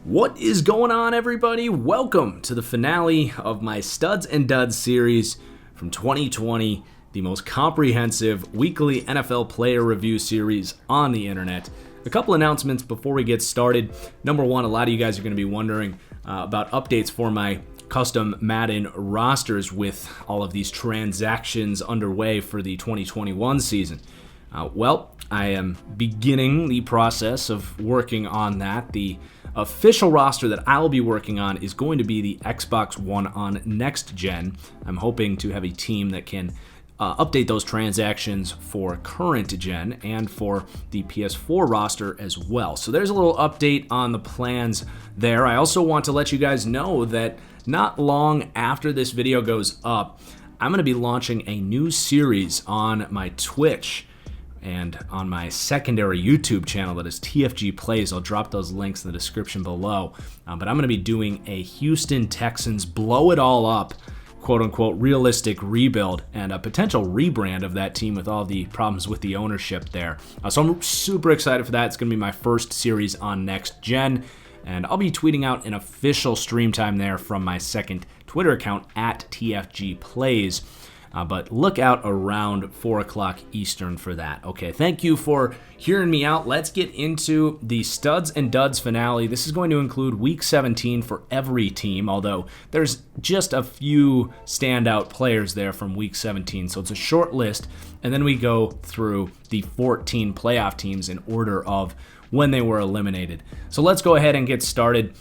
What is going on, everybody? Welcome to the finale of my Studs and Duds series from 2020, the most comprehensive weekly NFL player review series on the internet. A couple announcements before we get started. Number one, a lot of you guys are going to be wondering about updates for my custom Madden rosters with all of these transactions underway for the 2021 season. I am beginning the process of working on that. The official roster that I'll be working on is going to be the Xbox One on next gen. I'm hoping to have a team that can update those transactions for current gen and for the PS4 roster as well. So there's a little update on the plans there. I also want to let you guys know that not long after this video goes up, I'm going to be launching a new series on my Twitch and on my secondary YouTube channel that is TFG Plays. I'll drop those links in the description below. But I'm going to be doing a Houston Texans blow it all up, quote-unquote, realistic rebuild and a potential rebrand of that team with all the problems with the ownership there. So I'm super excited for that. It's going to be my first series on next gen. And I'll be tweeting out an official stream time there from my second Twitter account at TFG Plays. But look out around 4 o'clock Eastern for that. Okay, thank you for hearing me out. Let's get into the Studs and Duds finale. This is going to include Week 17 for every team, although there's just a few standout players there from Week 17. So it's a short list, and then we go through the 14 playoff teams in order of when they were eliminated. So let's go ahead and get started.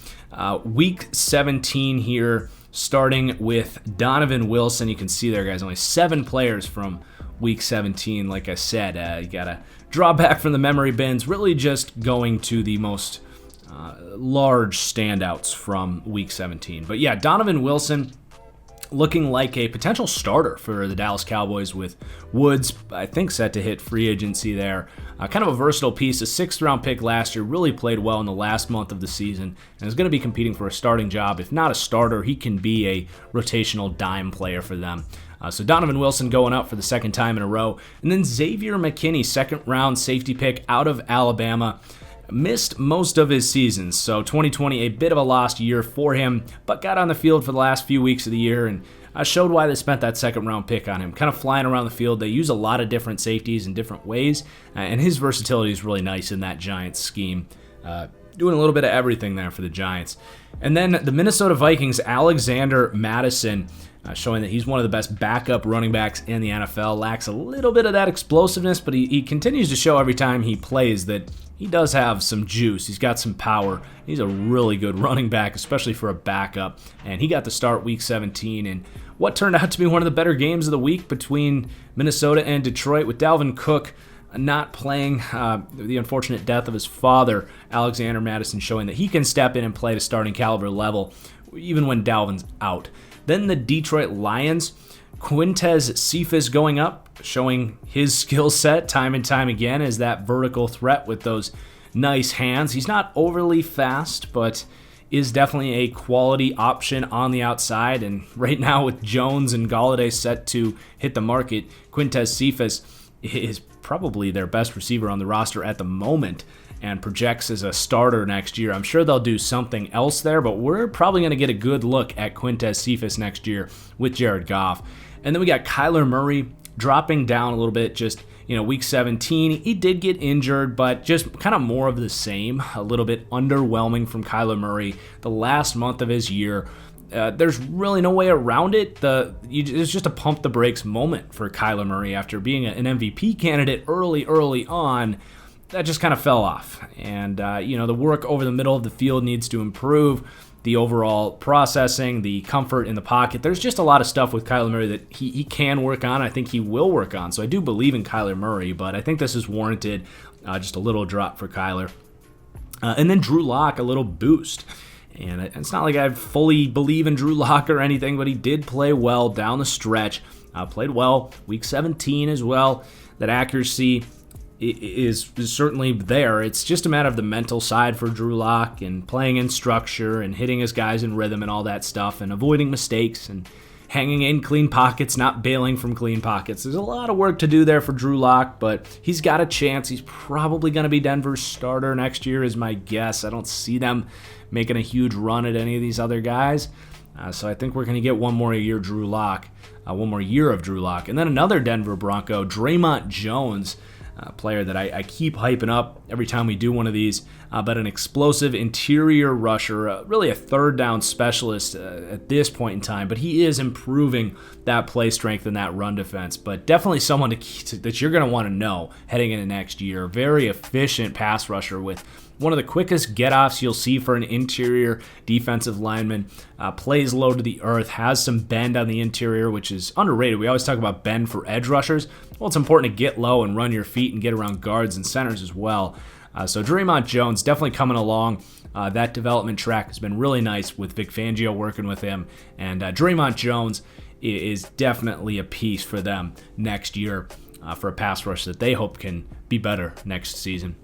Week 17 here, starting with Donovan Wilson. You can see there, guys, only 7 players from Week 17. Like I said, you got to draw back from the memory bins, really just going to the most large standouts from Week 17. But yeah, Donovan Wilson looking like a potential starter for the Dallas Cowboys with Woods, I think, set to hit free agency there. Kind of a versatile piece, a 6th-round pick last year, really played well in the last month of the season, and is going to be competing for a starting job. If not a starter, he can be a rotational dime player for them. So Donovan Wilson going up for the second time in a row. And then Xavier McKinney, 2nd-round safety pick out of Alabama. Missed most of his seasons, so 2020 a bit of a lost year for him, but got on the field for the last few weeks of the year and showed why they spent that 2nd-round pick on him. Kind of flying around the field. They use a lot of different safeties in different ways, and his versatility is really nice in that Giants scheme. Doing a little bit of everything there for the Giants. And then the Minnesota Vikings, Alexander Mattison, showing that he's one of the best backup running backs in the NFL. Lacks a little bit of that explosiveness, but he continues to show every time he plays that he does have some juice. He's got some power. He's a really good running back, especially for a backup. And he got to start Week 17 in what turned out to be one of the better games of the week between Minnesota and Detroit, with Dalvin Cook not playing, the unfortunate death of his father. Alexander Mattison showing that he can step in and play to starting caliber level even when Dalvin's out. Then the Detroit Lions, Quintez Cephas going up, showing his skill set time and time again as that vertical threat with those nice hands. He's not overly fast, but is definitely a quality option on the outside. And right now with Jones and Golladay set to hit the market, Quintez Cephas is probably their best receiver on the roster at the moment and projects as a starter next year. I'm sure they'll do something else there, but we're probably going to get a good look at Quintez Cephas next year with Jared Goff. And then we got Kyler Murray dropping down a little bit, just, Week 17. He did get injured, but just kind of more of the same. A little bit underwhelming from Kyler Murray the last month of his year. There's really no way around it. It's just a pump the brakes moment for Kyler Murray after being an MVP candidate early on. That just kind of fell off. And, the work over the middle of the field needs to improve. The overall processing, the comfort in the pocket. There's just a lot of stuff with Kyler Murray that he can work on. I think he will work on. So I do believe in Kyler Murray, but I think this is warranted. Just a little drop for Kyler. And then Drew Lock, a little boost. And it's not like I fully believe in Drew Lock or anything, but he did play well down the stretch. Played well Week 17 as well. That accuracy is certainly there. It's just a matter of the mental side for Drew Lock and playing in structure and hitting his guys in rhythm and all that stuff and avoiding mistakes and hanging in clean pockets, not bailing from clean pockets. There's a lot of work to do there for Drew Lock, but he's got a chance. He's probably going to be Denver's starter next year is my guess. I don't see them making a huge run at any of these other guys. So I think we're going to get one more year of Drew Lock. And then another Denver Bronco, Draymond Jones, player that I keep hyping up every time we do one of these, but an explosive interior rusher, really a third down specialist at this point in time, but he is improving that play strength and that run defense, but definitely someone that you're going to want to know heading into next year. Very efficient pass rusher with one of the quickest get-offs you'll see for an interior defensive lineman. Plays low to the earth, has some bend on the interior, which is underrated. We always talk about bend for edge rushers. Well, it's important to get low and run your feet and get around guards and centers as well. So Draymond Jones definitely coming along. That development track has been really nice with Vic Fangio working with him. And Draymond Jones is definitely a piece for them next year for a pass rush that they hope can be better next season.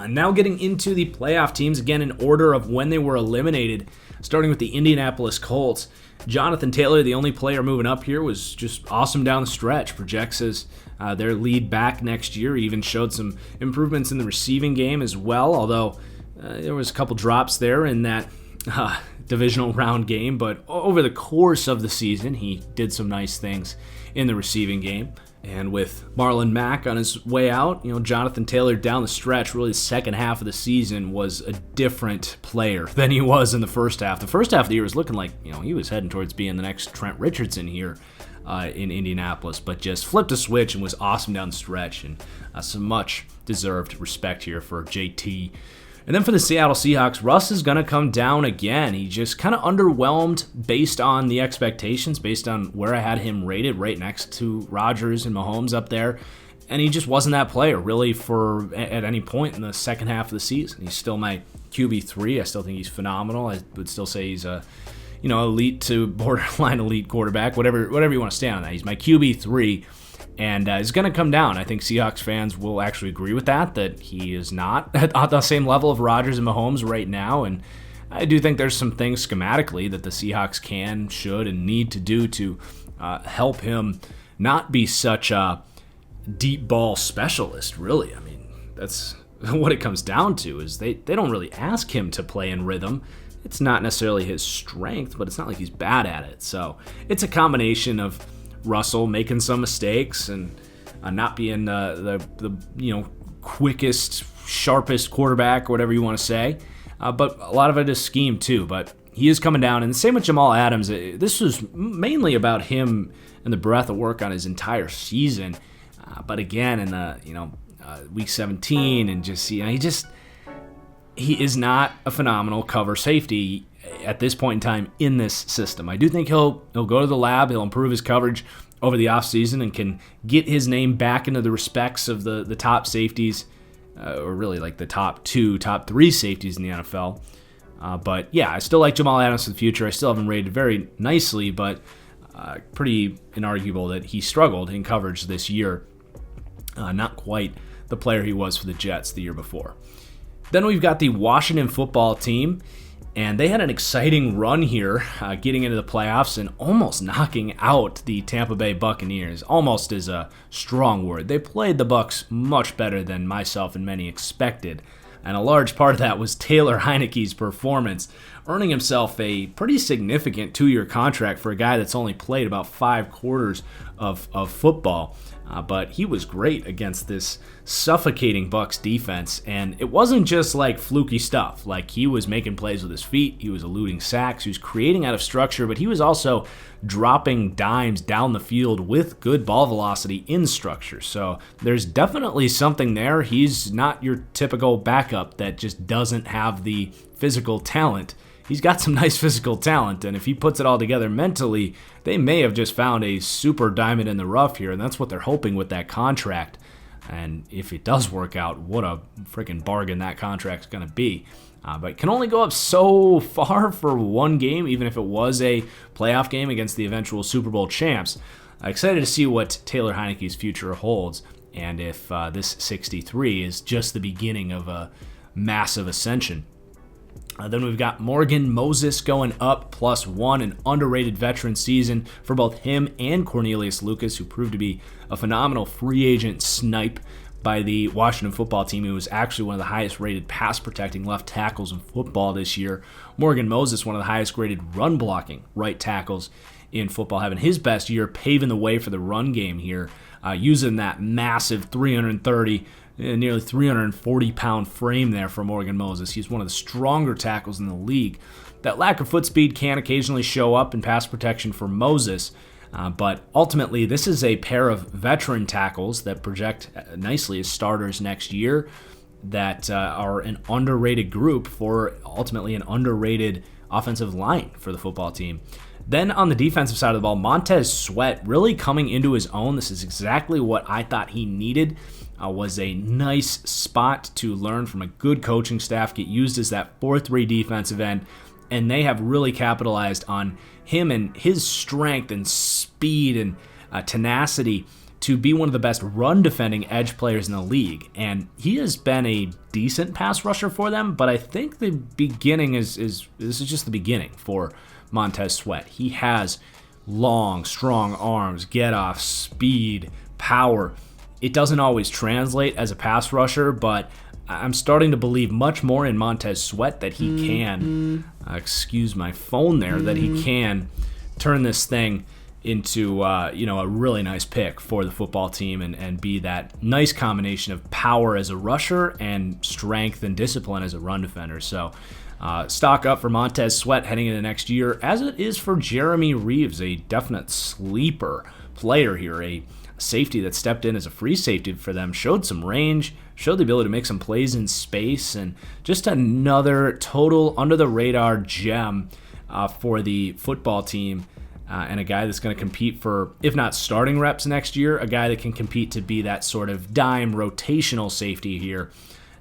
Now getting into the playoff teams, again in order of when they were eliminated, starting with the Indianapolis Colts. Jonathan Taylor, the only player moving up here, was just awesome down the stretch. Projects as their lead back next year. He even showed some improvements in the receiving game as well, although there was a couple drops there in that divisional round game. But over the course of the season, he did some nice things in the receiving game. And with Marlon Mack on his way out, Jonathan Taylor down the stretch, really the second half of the season, was a different player than he was in the first half. The first half of the year was looking like, he was heading towards being the next Trent Richardson here in Indianapolis, but just flipped a switch and was awesome down the stretch, and some much deserved respect here for JT. And then for the Seattle Seahawks, Russ is going to come down again. He just kind of underwhelmed based on the expectations, based on where I had him rated right next to Rodgers and Mahomes up there. And he just wasn't that player really at any point in the second half of the season. He's still my QB3. I still think he's phenomenal. I would still say he's a elite to borderline elite quarterback, whatever you want to stand on that. He's my QB3. And is going to come down. I think Seahawks fans will actually agree with that he is not at the same level of Rodgers and Mahomes right now. And I do think there's some things schematically that the Seahawks can, should, and need to do to help him not be such a deep ball specialist, really. I mean, that's what it comes down to, is they don't really ask him to play in rhythm. It's not necessarily his strength, but it's not like he's bad at it. So it's a combination of Russell making some mistakes and not being the quickest, sharpest quarterback, or whatever you want to say. But a lot of it is scheme too. But he is coming down. And the same with Jamal Adams. This was mainly about him and the breadth of work on his entire season. But again, in the week 17, and he is not a phenomenal cover safety at this point in time in this system. I do think he'll go to the lab, he'll improve his coverage over the offseason, and can get his name back into the respects of the top safeties, or really like the top 3 safeties in the NFL. But yeah, I still like Jamal Adams for the future. I still have him rated very nicely, but pretty inarguable that he struggled in coverage this year. Not quite the player he was for the Jets the year before. Then we've got the Washington football team. And they had an exciting run here, getting into the playoffs and almost knocking out the Tampa Bay Buccaneers. Almost is a strong word. They played the Bucs much better than myself and many expected. And a large part of that was Taylor Heinicke's performance, earning himself a pretty significant 2-year contract for a guy that's only played about 5 quarters of football. But he was great against this suffocating Bucs defense, and it wasn't just like fluky stuff. Like, he was making plays with his feet, he was eluding sacks, he was creating out of structure, but he was also dropping dimes down the field with good ball velocity in structure. So there's definitely something there. He's not your typical backup that just doesn't have the physical talent. He's got some nice physical talent, and if he puts it all together mentally, they may have just found a super diamond in the rough here, and that's what they're hoping with that contract. And if it does work out, what a freaking bargain that contract's going to be. But it can only go up so far for one game, even if it was a playoff game against the eventual Super Bowl champs. Excited to see what Taylor Heinicke's future holds, and if this 63 is just the beginning of a massive ascension. Then we've got Morgan Moses going up +1, an underrated veteran season for both him and Cornelius Lucas, who proved to be a phenomenal free agent snipe by the Washington football team. He was actually one of the highest rated pass protecting left tackles in football this year. Morgan Moses, one of the highest graded run blocking right tackles in football, having his best year, paving the way for the run game here, using that massive 330, nearly 340-pound frame there for Morgan Moses. He's one of the stronger tackles in the league. That lack of foot speed can occasionally show up in pass protection for Moses, but ultimately this is a pair of veteran tackles that project nicely as starters next year that are an underrated group for ultimately an underrated offensive line for the football team. Then on the defensive side of the ball, Montez Sweat really coming into his own. This is exactly what I thought he needed. Was a nice spot to learn from a good coaching staff, get used as that 4-3 defensive end, and they have really capitalized on him and his strength and speed and tenacity to be one of the best run defending edge players in the league. And he has been a decent pass rusher for them, but I think the beginning this is just the beginning for Montez Sweat. He has long, strong arms, get off, speed, power. It doesn't always translate as a pass rusher, but I'm starting to believe much more in Montez Sweat that he can, excuse my phone there, that he can turn this thing into a really nice pick for the football team and be that nice combination of power as a rusher and strength and discipline as a run defender. So stock up for Montez Sweat heading into next year, as it is for Jeremy Reeves, a definite sleeper player here, a safety that stepped in as a free safety for them, showed some range, showed the ability to make some plays in space, and just another total under-the-radar gem for the football team, and a guy that's going to compete for, if not starting reps next year, a guy that can compete to be that sort of dime rotational safety here,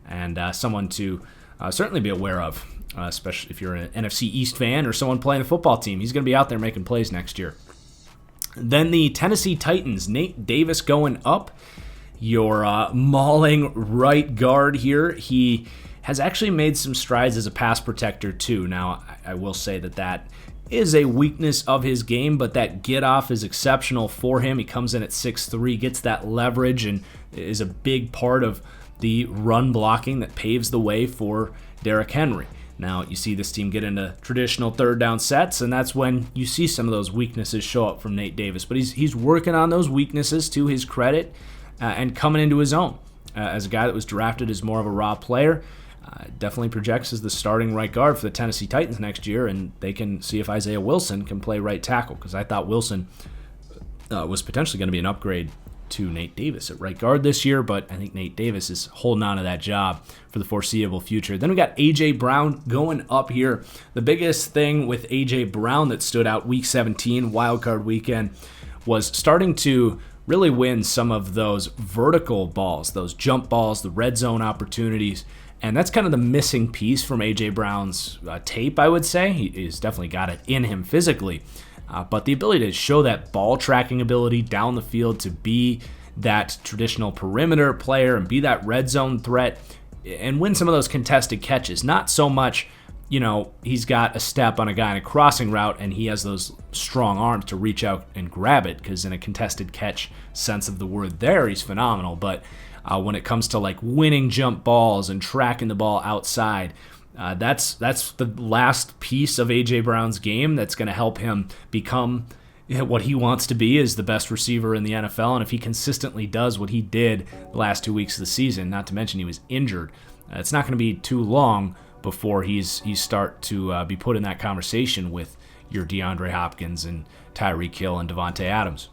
and someone to certainly be aware of, especially if you're an NFC East fan or someone playing the football team. He's going to be out there making plays next year. Then the Tennessee Titans, Nate Davis going up, your mauling right guard here. He has actually made some strides as a pass protector too. Now, I will say that is a weakness of his game, but that get off is exceptional for him. He comes in at 6'3", gets that leverage, and is a big part of the run blocking that paves the way for Derrick Henry. Now, you see this team get into traditional third down sets, and that's when you see some of those weaknesses show up from Nate Davis. But he's working on those weaknesses to his credit and coming into his own. As a guy that was drafted as more of a raw player, definitely projects as the starting right guard for the Tennessee Titans next year, and they can see if Isaiah Wilson can play right tackle, because I thought Wilson was potentially going to be an upgrade to Nate Davis at right guard this year, but I think Nate Davis is holding on to that job for the foreseeable future. Then we got A.J. Brown going up here. The biggest thing with A.J. Brown that stood out Week 17, wildcard weekend, was starting to really win some of those vertical balls, those jump balls, the red zone opportunities, and that's kind of the missing piece from A.J. Brown's tape, I would say. He's definitely got it in him physically. But the ability to show that ball tracking ability down the field, to be that traditional perimeter player and be that red zone threat and win some of those contested catches. Not so much, he's got a step on a guy in a crossing route and he has those strong arms to reach out and grab it, because in a contested catch sense of the word there, he's phenomenal. But when it comes to like winning jump balls and tracking the ball outside, that's the last piece of A.J. Brown's game that's going to help him become what he wants to be, as the best receiver in the NFL. And if he consistently does what he did the last 2 weeks of the season, not to mention he was injured, it's not going to be too long before he start to be put in that conversation with your DeAndre Hopkins and Tyreek Hill and Devontae Adams.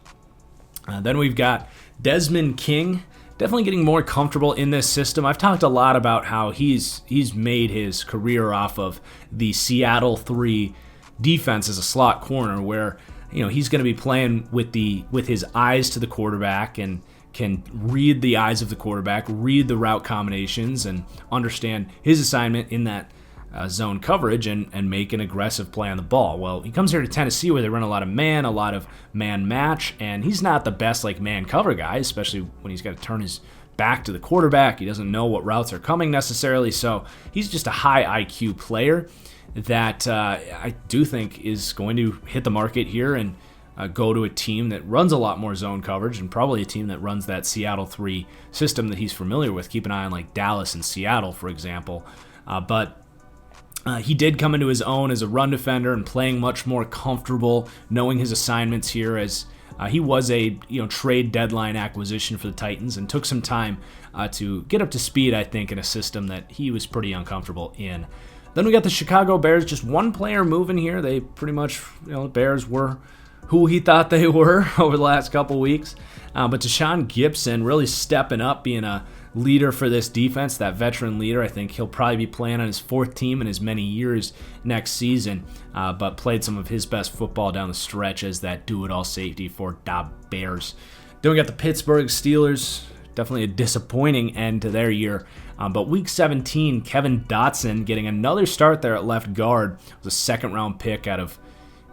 Then we've got Desmond King, definitely getting more comfortable in this system. I've talked a lot about how he's made his career off of the Seattle 3 defense as a slot corner, where he's going to be playing with his eyes to the quarterback and can read the eyes of the quarterback, read the route combinations, and understand his assignment in that zone coverage and make an aggressive play on the ball. Well, he comes here to Tennessee where they run a lot of man match, and he's not the best man cover guy, especially when he's got to turn his back to the quarterback. He doesn't know what routes are coming necessarily, so he's just a high IQ player that I do think is going to hit the market here and go to a team that runs a lot more zone coverage, and probably a team that runs that Seattle 3 system that he's familiar with. Keep an eye on like Dallas and Seattle, for example. But he did come into his own as a run defender and playing much more comfortable, knowing his assignments here, as he was a trade deadline acquisition for the Titans and took some time to get up to speed, I think, in a system that he was pretty uncomfortable in. Then we got the Chicago Bears, just one player moving here. They pretty much, the Bears were who he thought they were over the last couple weeks. But Deshaun Gibson really stepping up, being a leader for this defense, that veteran leader. I think he'll probably be playing on his 4th team in as many years next season, but played some of his best football down the stretch as that do-it-all safety for the Bears. Then we got the Pittsburgh Steelers. Definitely a disappointing end to their year. But week 17, Kevin Dotson getting another start there at left guard. It was a 2nd-round pick out of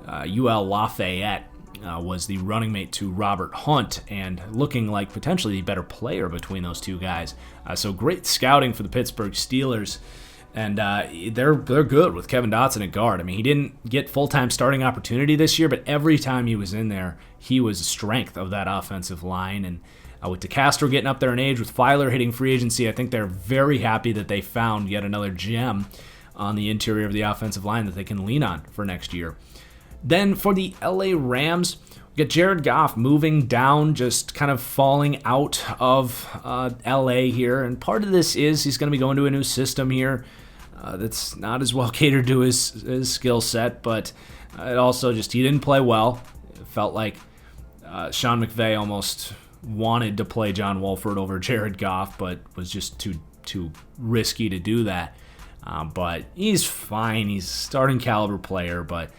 UL Lafayette. Was the running mate to Robert Hunt, and looking like potentially the better player between those two guys. So great scouting for the Pittsburgh Steelers, and they're good with Kevin Dotson at guard. I mean, he didn't get full-time starting opportunity this year, but every time he was in there, he was the strength of that offensive line. And with DeCastro getting up there in age, with Filer hitting free agency, I think they're very happy that they found yet another gem on the interior of the offensive line that they can lean on for next year. Then for the LA Rams, we got Jared Goff moving down, just kind of falling out of LA here. And part of this is he's going to be going to a new system here that's not as well catered to his skill set, but it also just, he didn't play well. It felt like Sean McVay almost wanted to play John Wolford over Jared Goff, but was just too risky to do that. But he's fine. He's a starting caliber player, but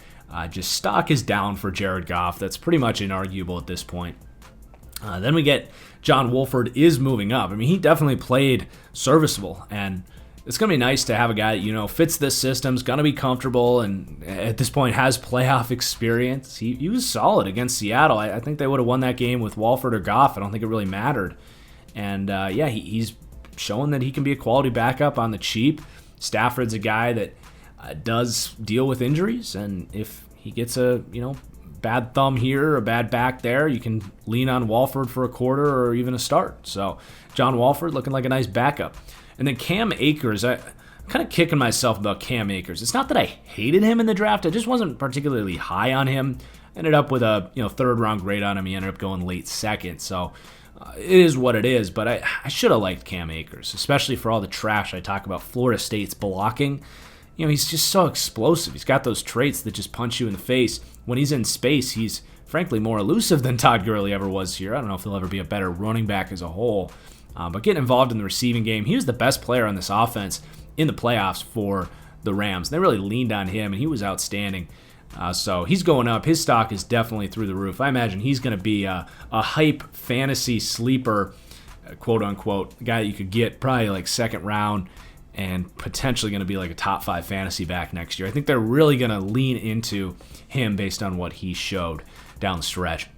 just stock is down for Jared Goff. That's pretty much inarguable at this point. Then we get John Wolford is moving up. I mean, he definitely played serviceable, and it's going to be nice to have a guy that, fits this system, is going to be comfortable, and at this point has playoff experience. He was solid against Seattle. I think they would have won that game with Wolford or Goff. I don't think it really mattered. And he's showing that he can be a quality backup on the cheap. Stafford's a guy that does deal with injuries, and if he gets a bad thumb here or a bad back there, you can lean on Wolford for a quarter or even a start. So John Wolford looking like a nice backup. And then Cam Akers, I'm kind of kicking myself about Cam Akers. It's not that I hated him in the draft, I just wasn't particularly high on him. Ended up with a 3rd round grade on him. He ended up going late 2nd, so it is what it is. But I should have liked Cam Akers, especially for all the trash I talk about Florida State's blocking. He's just so explosive. He's got those traits that just punch you in the face. When he's in space, he's frankly more elusive than Todd Gurley ever was here. I don't know if he'll ever be a better running back as a whole. But getting involved in the receiving game, he was the best player on this offense in the playoffs for the Rams. They really leaned on him, and he was outstanding. So he's going up. His stock is definitely through the roof. I imagine he's going to be a hype fantasy sleeper, quote-unquote, guy that you could get probably like 2nd round, and potentially going to be like a top 5 fantasy back next year. I think they're really going to lean into him based on what he showed down the stretch.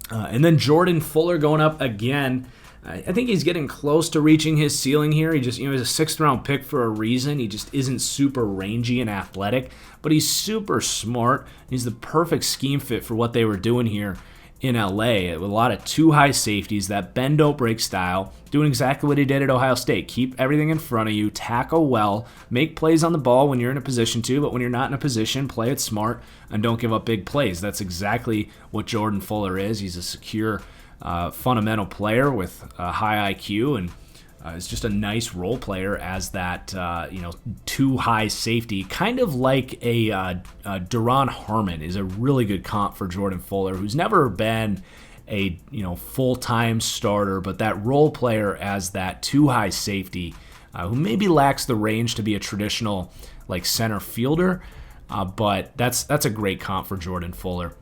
And then Jordan Fuller going up again. I think he's getting close to reaching his ceiling here. He just, he's a 6th round pick for a reason. He just isn't super rangy and athletic, but he's super smart. He's the perfect scheme fit for what they were doing here in LA, with a lot of 2 high safeties, that bend don't break style, doing exactly what he did at Ohio State. Keep everything in front of you, tackle well, make plays on the ball when you're in a position to, but when you're not in a position, play it smart, and don't give up big plays. That's exactly what Jordan Fuller is. He's a secure, fundamental player with a high IQ, and is just a nice role player as that 2 high safety, kind of like a Duron Harmon is a really good comp for Jordan Fuller, who's never been a full-time starter, but that role player as that 2 high safety, who maybe lacks the range to be a traditional like center fielder, but that's a great comp for Jordan Fuller.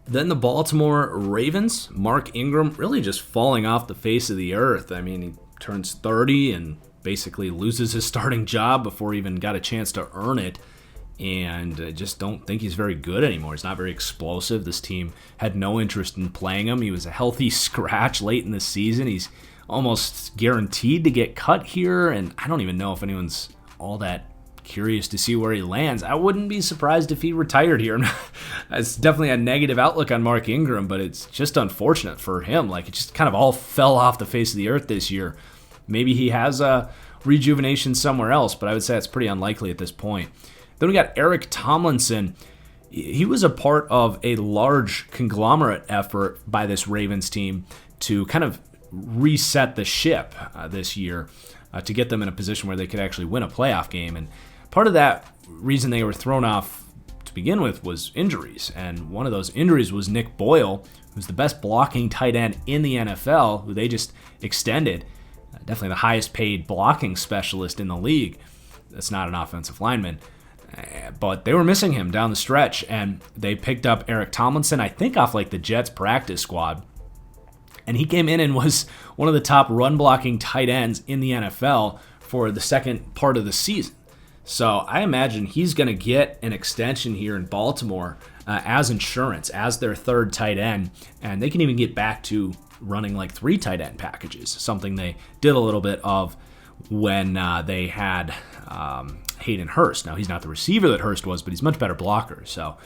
Then the Baltimore Ravens, Mark Ingram really just falling off the face of the earth. I mean, he turns 30 and basically loses his starting job before he even got a chance to earn it. And I just don't think he's very good anymore. He's not very explosive. This team had no interest in playing him. He was a healthy scratch late in the season. He's almost guaranteed to get cut here, and I don't even know if anyone's all that curious to see where he lands. I wouldn't be surprised if he retired here. It's definitely a negative outlook on Mark Ingram, but it's just unfortunate for him. Like, it just kind of all fell off the face of the earth this year. Maybe he has a rejuvenation somewhere else, but I would say it's pretty unlikely at this point. Then we got Eric Tomlinson. He was a part of a large conglomerate effort by this Ravens team to kind of reset the ship this year to get them in a position where they could actually win a playoff game. And part of that reason they were thrown off to begin with was injuries. And one of those injuries was Nick Boyle, who's the best blocking tight end in the NFL, who they just extended. Definitely the highest paid blocking specialist in the league. That's not an offensive lineman. But they were missing him down the stretch, and they picked up Eric Tomlinson, I think off like the Jets practice squad. And he came in and was one of the top run-blocking tight ends in the NFL for the second part of the season. So I imagine he's going to get an extension here in Baltimore as insurance, as their third tight end. And they can even get back to running like 3 tight end packages, something they did a little bit of when they had Hayden Hurst. Now, he's not the receiver that Hurst was, but he's a much better blocker. So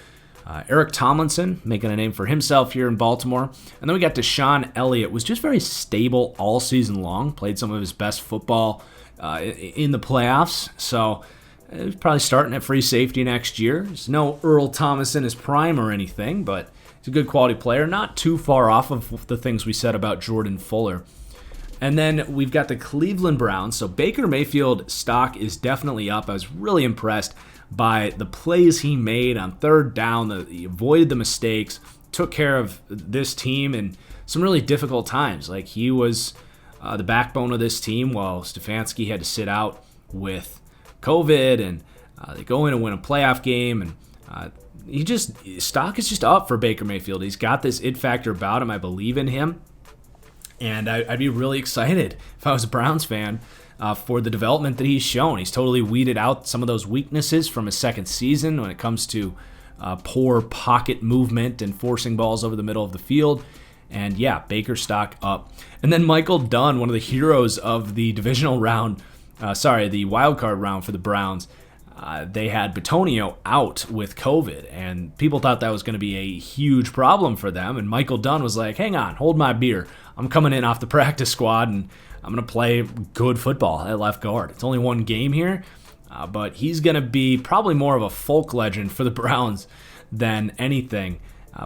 Eric Tomlinson making a name for himself here in Baltimore. And then we got Deshaun Elliott, was just very stable all season long, played some of his best football in the playoffs. So he's probably starting at free safety next year. There's no Earl Thomas in his prime or anything, but he's a good quality player, not too far off of the things we said about Jordan Fuller. And then we've got the Cleveland Browns. So Baker Mayfield stock is definitely up. I was really impressed by the plays he made on third down. He avoided the mistakes, took care of this team in some really difficult times. Like, he was the backbone of this team while Stefanski had to sit out with COVID, and they go in and win a playoff game. And stock is just up for Baker Mayfield. He's got this it factor about him. I believe in him. And I'd be really excited if I was a Browns fan for the development that he's shown. He's totally weeded out some of those weaknesses from his second season when it comes to poor pocket movement and forcing balls over the middle of the field. And yeah, Baker stock up. And then Michael Dunn, one of the heroes of the divisional round, the wild card round for the Browns. They had Bitonio out with COVID, and people thought that was going to be a huge problem for them. And Michael Dunn was like, hang on, hold my beer. I'm coming in off the practice squad, and I'm going to play good football at left guard. It's only one game here, but he's going to be probably more of a folk legend for the Browns than anything.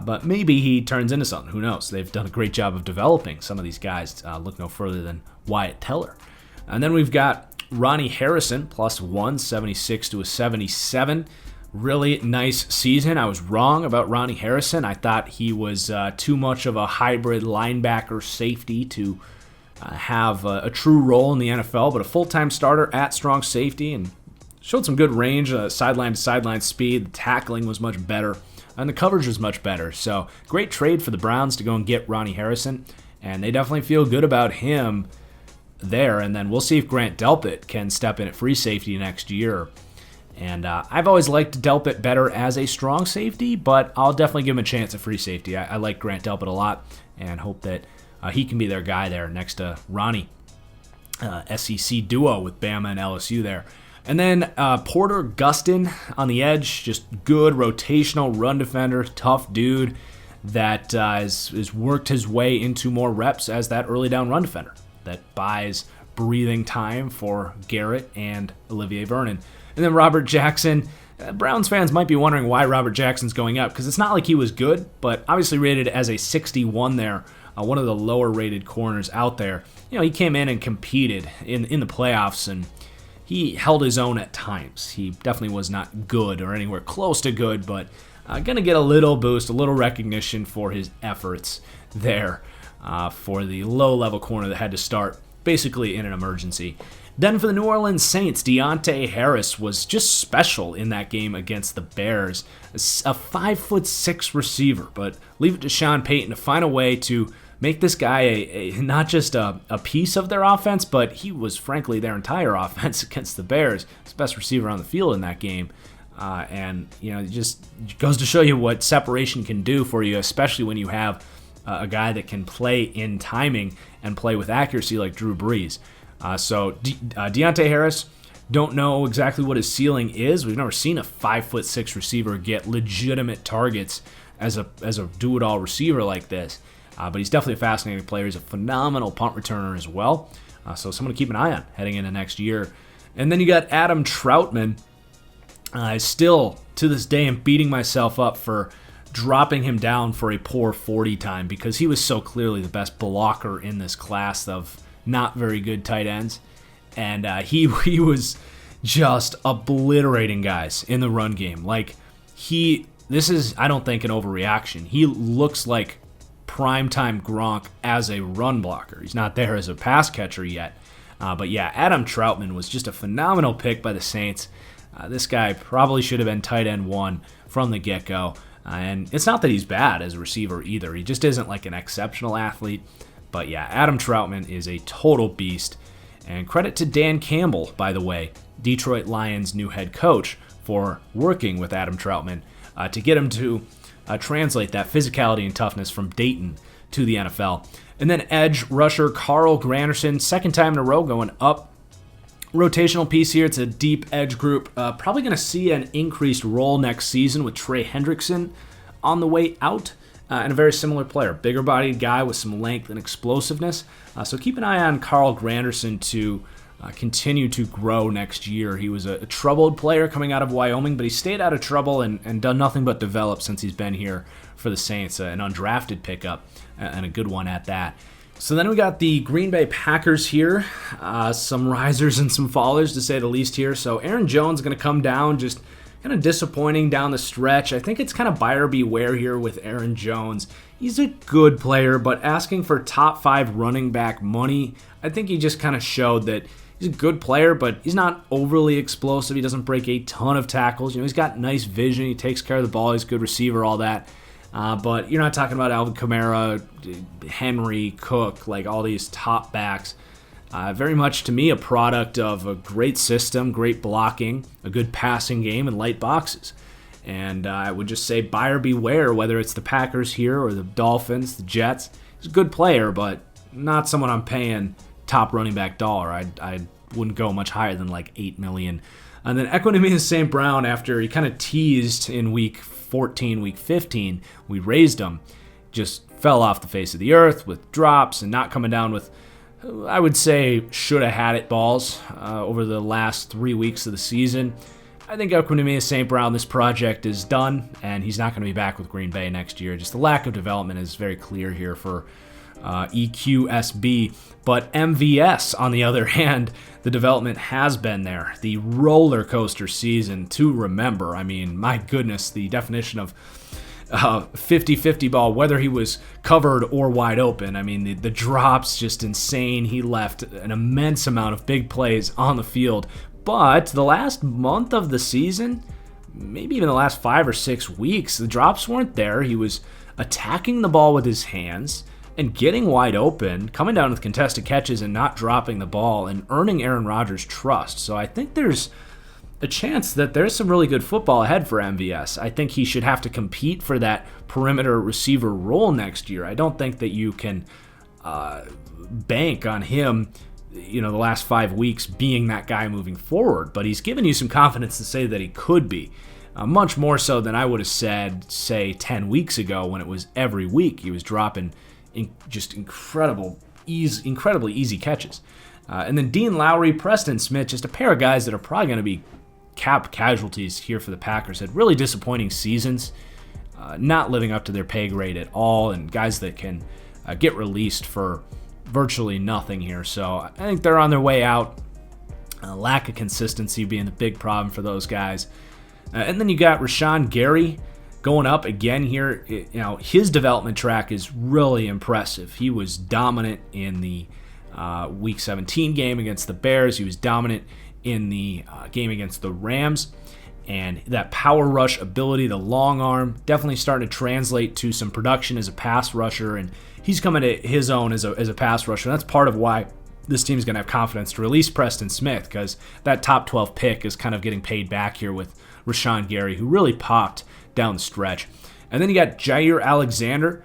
But maybe he turns into something. Who knows? They've done a great job of developing some of these guys. Look no further than Wyatt Teller. And then we've got Ronnie Harrison, plus 176 to a 77. Really nice season. I was wrong about Ronnie Harrison. I thought he was too much of a hybrid linebacker safety to have a true role in the NFL, but a full-time starter at strong safety, and showed some good range, sideline to sideline speed. The tackling was much better, and the coverage was much better. So great trade for the Browns to go and get Ronnie Harrison, and they definitely feel good about him there. And then we'll see if Grant Delpit can step in at free safety next year. And I've always liked Delpit better as a strong safety, but I'll definitely give him a chance at free safety. I like Grant Delpit a lot and hope that he can be their guy there next to Ronnie. SEC duo with Bama and LSU there. And then Porter Gustin on the edge, just good rotational run defender, tough dude that has worked his way into more reps as that early down run defender that buys breathing time for Garrett and Olivier Vernon. And then Robert Jackson. Browns fans might be wondering why Robert Jackson's going up, because it's not like he was good, but obviously rated as a 61 there, one of the lower rated corners out there. You know, he came in and competed in the playoffs, and he held his own at times. He definitely was not good or anywhere close to good, but going to get a little boost, a little recognition for his efforts there for the low-level corner that had to start basically in an emergency. Then for the New Orleans Saints, Deontay Harris was just special in that game against the Bears. A 5'6" receiver, but leave it to Sean Payton to find a way to make this guy not just a piece of their offense, but he was frankly their entire offense against the Bears. He's the best receiver on the field in that game. And, you know, it just goes to show you what separation can do for you, especially when you have a guy that can play in timing and play with accuracy like Drew Brees. So Deontay Harris, don't know exactly what his ceiling is. We've never seen a 5'6" receiver get legitimate targets as a do-it-all receiver like this. But he's definitely a fascinating player. He's a phenomenal punt returner as well. So someone to keep an eye on heading into next year. And then you got Adam Troutman. I still, to this day, am beating myself up for dropping him down for a poor 40 time because he was so clearly the best blocker in this class of not very good tight ends. And he was just obliterating guys in the run game. Like, this is, I don't think, an overreaction. He looks like primetime Gronk as a run blocker. He's not there as a pass catcher yet. But yeah, Adam Troutman was just a phenomenal pick by the Saints. This guy probably should have been tight end 1 from the get-go. And it's not that he's bad as a receiver either. He just isn't like an exceptional athlete. But yeah, Adam Troutman is a total beast. And credit to Dan Campbell, by the way, Detroit Lions' new head coach, for working with Adam Troutman to get him to translate that physicality and toughness from Dayton to the NFL. And then edge rusher Carl Granderson, second time in a row going up. Rotational piece here. It's a deep edge group. Probably going to see an increased role next season with Trey Hendrickson on the way out. And a very similar player. Bigger-bodied guy with some length and explosiveness. So keep an eye on Carl Granderson to continue to grow next year. He was a troubled player coming out of Wyoming, but he stayed out of trouble and done nothing but develop since he's been here for the Saints. An undrafted pickup, and a good one at that. So then we got the Green Bay Packers here. Some risers and some fallers, to say the least here. So Aaron Jones going to come down, just kind of disappointing down the stretch. I think it's kind of buyer beware here with Aaron Jones. He's a good player, but asking for top 5 running back money, I think he just kind of showed that he's a good player, but he's not overly explosive. He doesn't break a ton of tackles. He's got nice vision. He takes care of the ball. He's a good receiver, all that. But you're not talking about Alvin Kamara, Henry, Cook, like all these top backs. Very much, to me, a product of a great system, great blocking, a good passing game, and light boxes. And I would just say buyer beware, whether it's the Packers here or the Dolphins, the Jets. He's a good player, but not someone I'm paying top running back dollar. I wouldn't go much higher than like $8 million. And then Equanimeous St. Brown, after he kind of teased in week 14, week 15, we raised him, just fell off the face of the earth with drops and not coming down with, I would say, should have had it balls over the last 3 weeks of the season. I think Equanimeous St. Brown, this project is done, and he's not going to be back with Green Bay next year. Just the lack of development is very clear here for EQSB. But MVS, on the other hand, the development has been there. The roller coaster season to remember. I mean, my goodness, the definition of 50-50 ball, whether he was covered or wide open. I mean, the drops, just insane. He left an immense amount of big plays on the field. But the last month of the season, maybe even the last 5 or 6 weeks, the drops weren't there. He was attacking the ball with his hands and getting wide open, coming down with contested catches and not dropping the ball and earning Aaron Rodgers' trust. So I think there's a chance that there's some really good football ahead for MVS. I think he should have to compete for that perimeter receiver role next year. I don't think that you can bank on him, the last 5 weeks being that guy moving forward, but he's given you some confidence to say that he could be. Much more so than I would have said, say, 10 weeks ago when it was every week he was dropping just incredibly easy catches. And then Dean Lowry, Preston Smith, just a pair of guys that are probably going to be cap casualties here for the Packers. Had really disappointing seasons, not living up to their pay grade at all, and guys that can get released for virtually nothing here. So I think they're on their way out. Lack of consistency being the big problem for those guys. And then you got Rashawn Gary going up again here. His development track is really impressive. He was dominant in the Week 17 game against the Bears. He was dominant in the game against the Rams. And that power rush ability, the long arm, definitely starting to translate to some production as a pass rusher. And he's coming to his own as a pass rusher. And that's part of why this team is going to have confidence to release Preston Smith, because that top 12 pick is kind of getting paid back here with Rashawn Gary, who really popped down the stretch. And then you got Jair Alexander.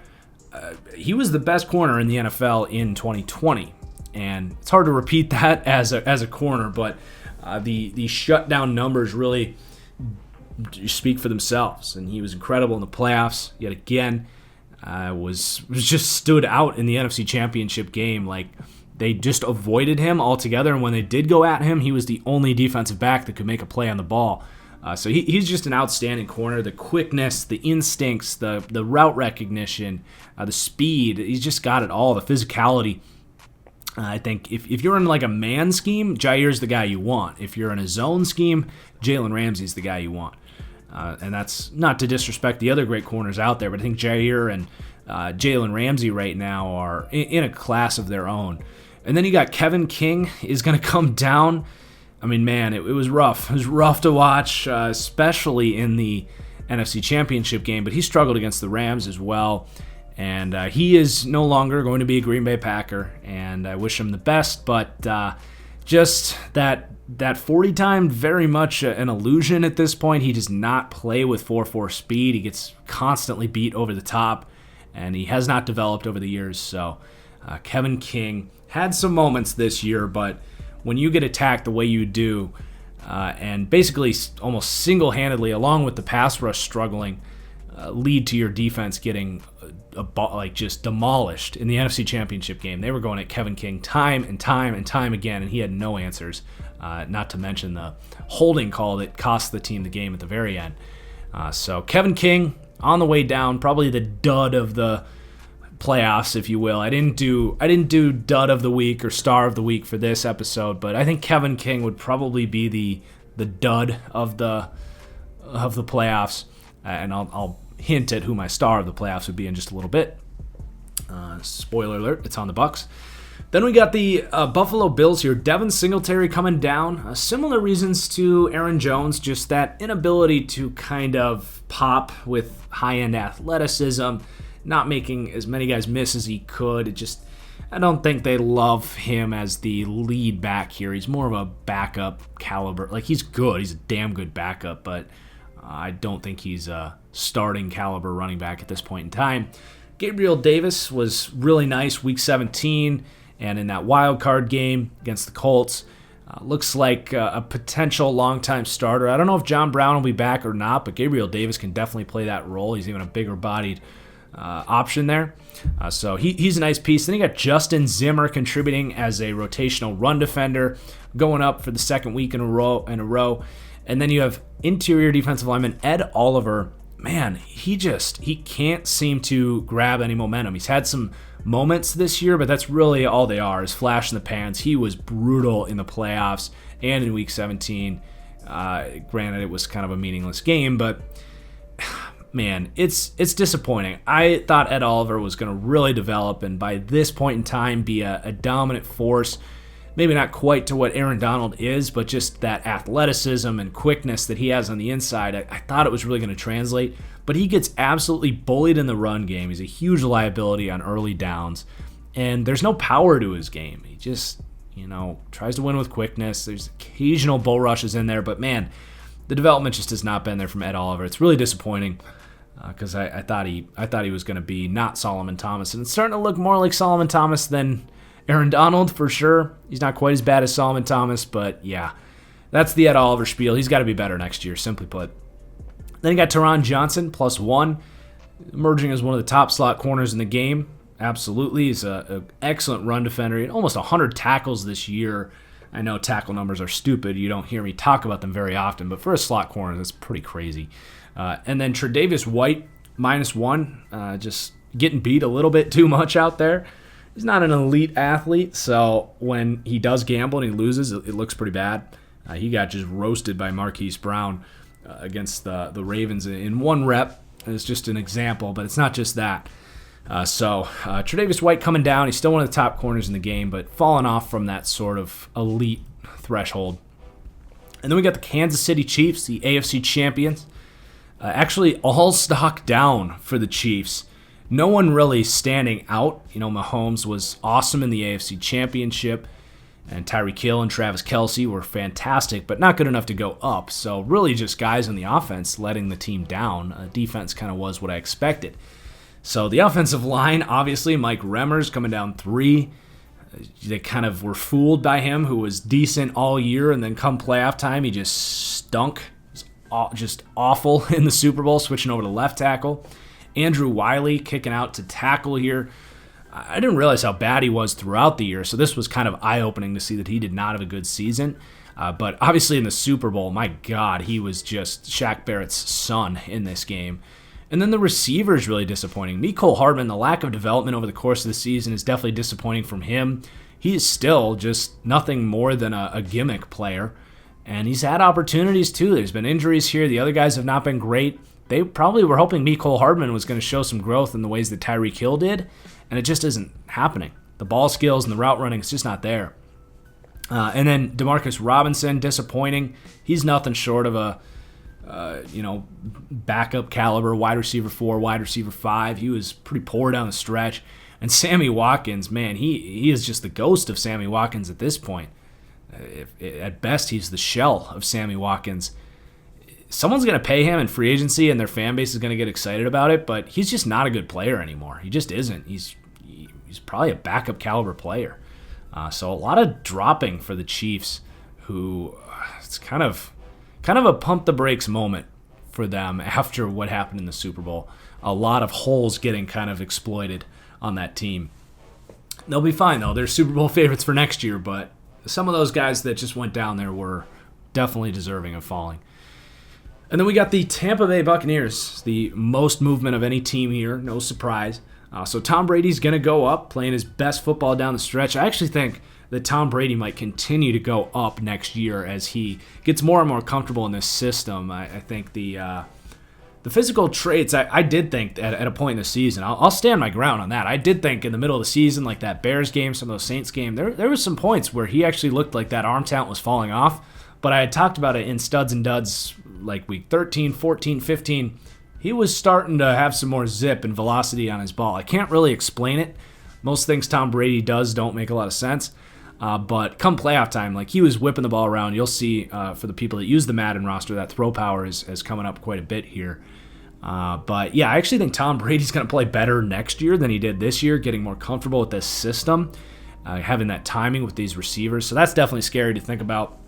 he was the best corner in the NFL in 2020, and it's hard to repeat that as a corner, but the shutdown numbers really speak for themselves, and he was incredible in the playoffs yet again. Was just stood out in the NFC Championship game. Like, they just avoided him altogether, and when they did go at him, he was the only defensive back that could make a play on the ball. So he's just an outstanding corner. The quickness, the instincts, the route recognition, the speed, he's just got it all, the physicality. I think if you're in like a man scheme, Jair's the guy you want. If you're in a zone scheme, Jalen Ramsey's the guy you want. And that's not to disrespect the other great corners out there, but I think Jair and Jalen Ramsey right now are in a class of their own. And then you got Kevin King is going to come down. I mean, man, it was rough. It was rough to watch, especially in the NFC Championship game, but he struggled against the Rams as well. And he is no longer going to be a Green Bay Packer, and I wish him the best, but just that 40 time, very much an illusion at this point. He does not play with 4.4 speed. He gets constantly beat over the top, and he has not developed over the years. So Kevin King had some moments this year, but when you get attacked the way you do, and basically almost single-handedly, along with the pass rush struggling, lead to your defense getting just demolished in the NFC Championship game. They were going at Kevin King time and time and time again, and he had no answers, not to mention the holding call that cost the team the game at the very end. So Kevin King on the way down, probably the dud of the playoffs, if you will. I didn't do dud of the week or star of the week for this episode, but I think Kevin King would probably be the dud of the playoffs, and I'll hint at who my star of the playoffs would be in just a little bit. Spoiler alert, it's on the Bucs. Then we got the Buffalo Bills here. Devin Singletary coming down. Similar reasons to Aaron Jones, just that inability to kind of pop with high-end athleticism, not making as many guys miss as he could. I don't think they love him as the lead back here. He's more of a backup caliber. Like, he's good. He's a damn good backup, but I don't think he's a starting caliber running back at this point in time. Gabriel Davis was really nice week 17, and in that wild card game against the Colts, looks like a potential long-time starter. I don't know if John Brown will be back or not, but Gabriel Davis can definitely play that role. He's even a bigger-bodied option there. So he's a nice piece. Then you got Justin Zimmer contributing as a rotational run defender, going up for the second week in a row. And then you have interior defensive lineman Ed Oliver. Man, he can't seem to grab any momentum. He's had some moments this year, but that's really all they are, is flash in the pans. He was brutal in the playoffs and in week 17. Granted, it was kind of a meaningless game, but man, it's disappointing. I thought Ed Oliver was going to really develop and by this point in time be a dominant force. Maybe not quite to what Aaron Donald is, but just that athleticism and quickness that he has on the inside, I thought it was really going to translate. But he gets absolutely bullied in the run game. He's a huge liability on early downs, and there's no power to his game. He just, tries to win with quickness. There's occasional bull rushes in there, but man, the development just has not been there from Ed Oliver. It's really disappointing because I thought he was going to be not Solomon Thomas, and it's starting to look more like Solomon Thomas than Aaron Donald for sure. He's not quite as bad as Solomon Thomas, but yeah, that's the Ed Oliver spiel. He's got to be better next year, simply put. Then you got Teron Johnson, +1, emerging as one of the top slot corners in the game. Absolutely. He's an excellent run defender. He had almost 100 tackles this year. I know tackle numbers are stupid. You don't hear me talk about them very often, but for a slot corner, that's pretty crazy. And then Tre'Davious White, -1, just getting beat a little bit too much out there. He's not an elite athlete, so when he does gamble and he loses, it looks pretty bad. He got just roasted by Marquise Brown against the Ravens in one rep. It's just an example, but it's not just that. So Tre'Davious White coming down. He's still one of the top corners in the game, but falling off from that sort of elite threshold. And then we got the Kansas City Chiefs, the AFC champions. Actually, all stock down for the Chiefs. No one really standing out. Mahomes was awesome in the AFC Championship, and Tyreek Hill and Travis Kelce were fantastic, but not good enough to go up. So really just guys on the offense letting the team down. Defense kind of was what I expected. So the offensive line, obviously, Mike Remmers coming down 3. They kind of were fooled by him, who was decent all year, and then come playoff time, he just stunk. He was just awful in the Super Bowl, switching over to left tackle. Andrew Wiley kicking out to tackle here. I didn't realize how bad he was throughout the year, so this was kind of eye-opening to see that he did not have a good season. But obviously in the Super Bowl, my God, he was just Shaq Barrett's son in this game. And then the receivers really disappointing. Mecole Hardman, the lack of development over the course of the season is definitely disappointing from him. He is still just nothing more than a gimmick player. And he's had opportunities too. There's been injuries here. The other guys have not been great. They probably were hoping Mecole Hardman was going to show some growth in the ways that Tyreek Hill did. And it just isn't happening. The ball skills and the route running is just not there. And then Demarcus Robinson, disappointing. He's nothing short of a backup caliber wide receiver 4, wide receiver 5. He was pretty poor down the stretch. And Sammy Watkins, man, he is just the ghost of Sammy Watkins at this point. At best, he's the shell of Sammy Watkins. Someone's going to pay him in free agency, and their fan base is going to get excited about it, but he's just not a good player anymore. He just isn't. He's probably a backup caliber player. So a lot of dropping for the Chiefs, who it's kind of a pump the brakes moment for them after what happened in the Super Bowl. A lot of holes getting kind of exploited on that team. They'll be fine, though. They're Super Bowl favorites for next year, but some of those guys that just went down there were definitely deserving of falling. And then we got the Tampa Bay Buccaneers, the most movement of any team here, no surprise. So Tom Brady's going to go up, playing his best football down the stretch. I actually think that Tom Brady might continue to go up next year as he gets more and more comfortable in this system. I think the physical traits, I did think at a point in the season, I'll stand my ground on that. I did think in the middle of the season, like that Bears game, some of those Saints game, there was some points where he actually looked like that arm talent was falling off. But I had talked about it in Studs and Duds like week 13, 14, 15. He was starting to have some more zip and velocity on his ball. I can't really explain it. Most things Tom Brady does don't make a lot of sense. But come playoff time, like he was whipping the ball around. You'll see for the people that use the Madden roster, that throw power is coming up quite a bit here. But yeah, I actually think Tom Brady's going to play better next year than he did this year, getting more comfortable with this system, having that timing with these receivers. So that's definitely scary to think about.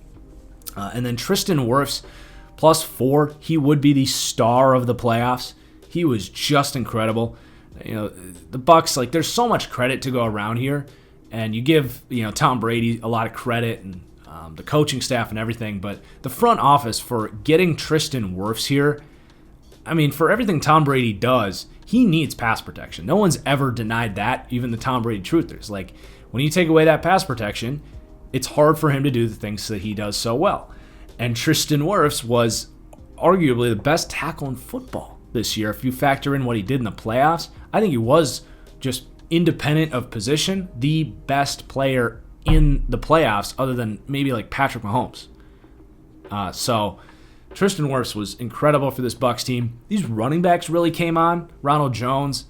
And then Tristan Wirfs, +4. He would be the star of the playoffs. He was just incredible. The Bucs, like, there's so much credit to go around here, and you give Tom Brady a lot of credit and the coaching staff and everything, but the front office for getting Tristan Wirfs here. I mean, for everything Tom Brady does, he needs pass protection. No one's ever denied that, even the Tom Brady truthers. Like, when you take away that pass protection, it's hard for him to do the things that he does so well. And Tristan Wirfs was arguably the best tackle in football this year. If you factor in what he did in the playoffs, I think he was, just independent of position, the best player in the playoffs other than maybe like Patrick Mahomes. So Tristan Wirfs was incredible for this Bucs team. These running backs really came on. Ronald Jones,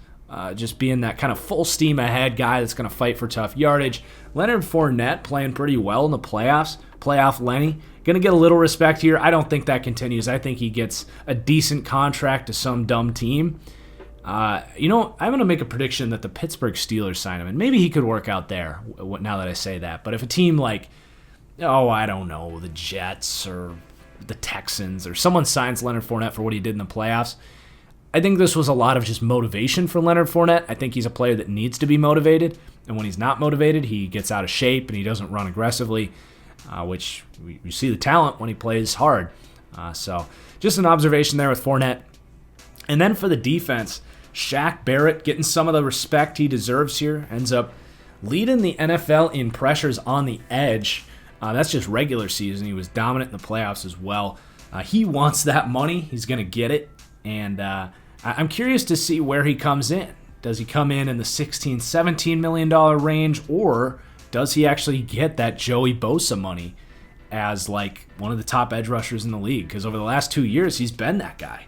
just being that kind of full steam ahead guy that's going to fight for tough yardage. Leonard Fournette playing pretty well in the playoffs. Playoff Lenny. Going to get a little respect here. I don't think that continues. I think he gets a decent contract to some dumb team. I'm going to make a prediction that the Pittsburgh Steelers sign him, and maybe he could work out there now that I say that. But if a team like, I don't know, the Jets or the Texans or someone signs Leonard Fournette for what he did in the playoffs, I think this was a lot of just motivation for Leonard Fournette. I think he's a player that needs to be motivated, and when he's not motivated, he gets out of shape and he doesn't run aggressively, which you see the talent when he plays hard. So just an observation there with Fournette. And then for the defense, Shaq Barrett getting some of the respect he deserves here, ends up leading the NFL in pressures on the edge. That's just regular season. He was dominant in the playoffs as well. He wants that money. He's going to get it. And I'm curious to see where he comes in. Does he come in the $16, $17 million range, or does he actually get that Joey Bosa money as like one of the top edge rushers in the league? Because over the last 2 years, he's been that guy,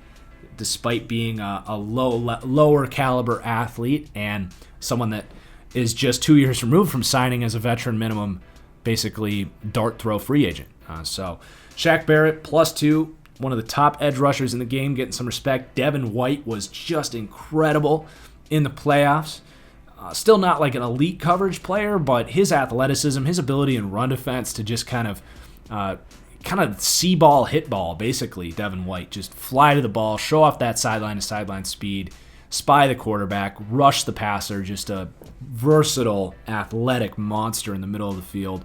despite being a lower caliber athlete and someone that is just 2 years removed from signing as a veteran minimum, basically dart throw free agent. So Shaq Barrett +2, one of the top edge rushers in the game, getting some respect. Devin White was just incredible in the playoffs. Still not like an elite coverage player, but his athleticism, his ability in run defense to just kind of see ball, hit ball, basically, Devin White. Just fly to the ball, show off that sideline to sideline speed, spy the quarterback, rush the passer, just a versatile, athletic monster in the middle of the field.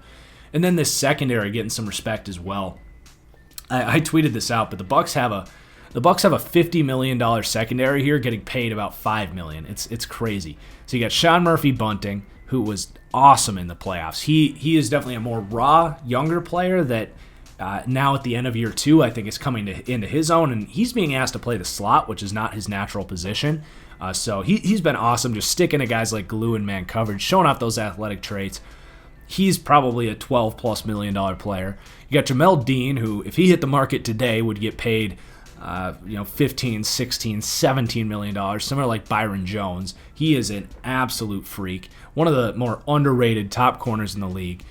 And then this secondary getting some respect as well. I tweeted this out, but the Bucs have a $50 million secondary here, getting paid about $5 million. It's crazy. So you got Sean Murphy-Bunting, who was awesome in the playoffs. He is definitely a more raw, younger player that now at the end of year 2, I think is coming into his own, and he's being asked to play the slot, which is not his natural position. So he's been awesome, just sticking to guys like glue and man coverage, showing off those athletic traits. He's probably a $12+ million player. You got Jamel Dean, who, if he hit the market today, would get paid $15, $16, $17 million, similar like Byron Jones. He is an absolute freak. One of the more underrated top corners in the league.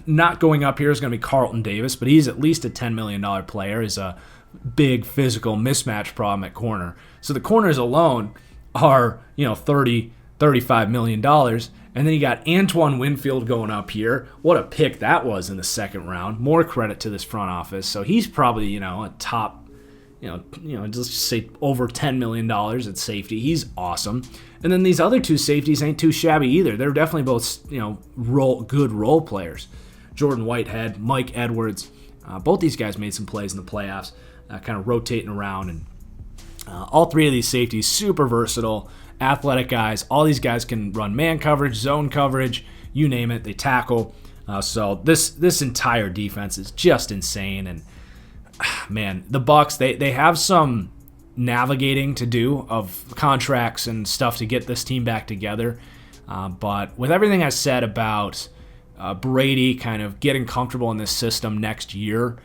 Not going up here is going to be Carlton Davis, but he's at least a $10 million player. Is a big physical mismatch problem at corner. So the corners alone are, $30, $35 million. And then you got Antoine Winfield going up here. What a pick that was in the second round. More credit to this front office. So he's probably, a top, let's just say over $10 million at safety. He's awesome. And then these other two safeties ain't too shabby either. They're definitely both, good role players. Jordan Whitehead, Mike Edwards. Both these guys made some plays in the playoffs, kind of rotating around. And all three of these safeties, super versatile, athletic guys. All these guys can run man coverage, zone coverage, you name it. They tackle. So this entire defense is just insane. And man, the Bucs, they have some navigating to do of contracts and stuff to get this team back together. But with everything I said about Brady kind of getting comfortable in this system next year,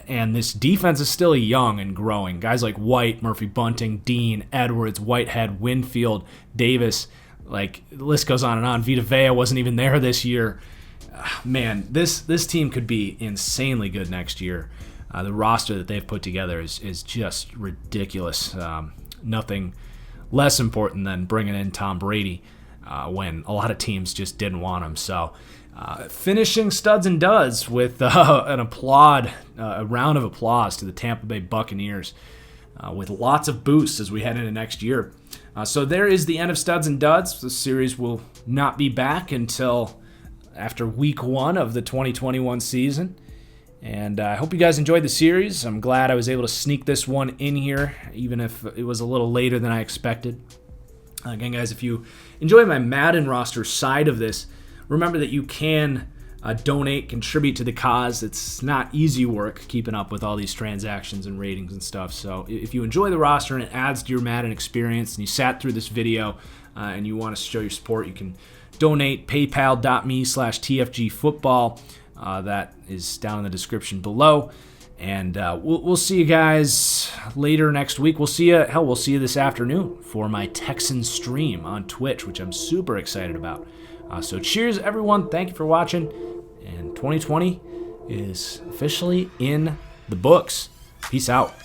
and this defense is still young and growing. Guys like White, Murphy-Bunting, Dean, Edwards, Whitehead, Winfield, Davis, like the list goes on and on. Vita Vea wasn't even there this year. Man, this team could be insanely good next year. The roster that they've put together is just ridiculous. Nothing less important than bringing in Tom Brady when a lot of teams just didn't want him. So finishing studs and duds with a round of applause to the Tampa Bay Buccaneers with lots of boosts as we head into next year. So there is the end of studs and duds. The series will not be back until after week 1 of the 2021 season. And I hope you guys enjoyed the series. I'm glad I was able to sneak this one in here, even if it was a little later than I expected. Again, guys, if you enjoy my Madden roster side of this, remember that you can donate, contribute to the cause. It's not easy work keeping up with all these transactions and ratings and stuff. So if you enjoy the roster and it adds to your Madden experience and you sat through this video and you want to show your support, you can donate paypal.me/TFGfootball. That is down in the description below. And we'll see you guys later next week. We'll see you this afternoon for my Texans stream on Twitch, which I'm super excited about. So cheers, everyone. Thank you for watching. And 2020 is officially in the books. Peace out.